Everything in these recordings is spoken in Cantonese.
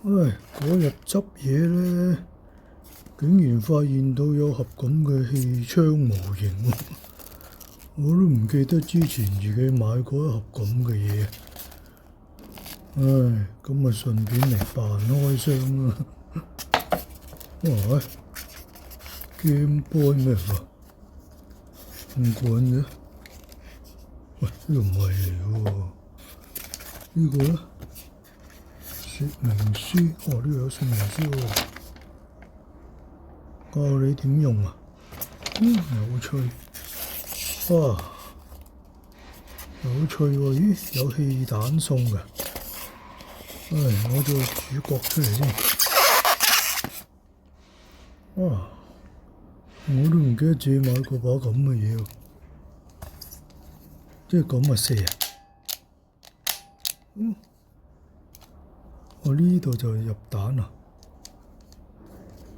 唉，嗰日執嘢咧，竟然發現到有盒咁嘅氣槍模型喎，我都唔記得之前自己買過一盒咁嘅嘢。唉，咁咪順便嚟扮開箱啦。哇，Game Boy 咩嚟㗎？唔管嘅。喂，呢個唔係嚟喎。呢個咧？說明書，哦，呢度有說明書喎，教你點用啊。有趣，哇，有趣喎。咦，有氣彈送㗎。唉，攞咗個主角出嚟先。哇，我都唔記得自己買過把咁嘅嘢喎，即係咁啊射啊。我呢度就入彈啊，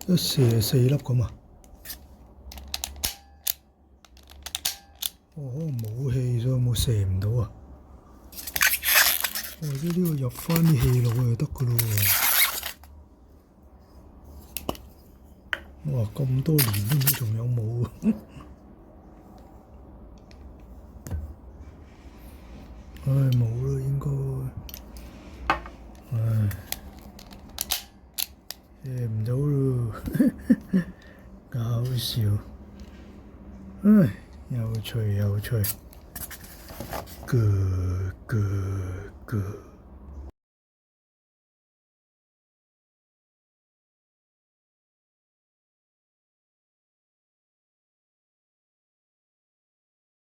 一射4粒咁啊。哦，冇氣所以冇射唔到啊。或者呢個入翻啲氣落去就得噶咯喎。哇，咁多年都唔知仲有冇啊。唉，冇啦應該。唉，射唔到咯。搞笑。唉，有趣有趣。咯咯咯。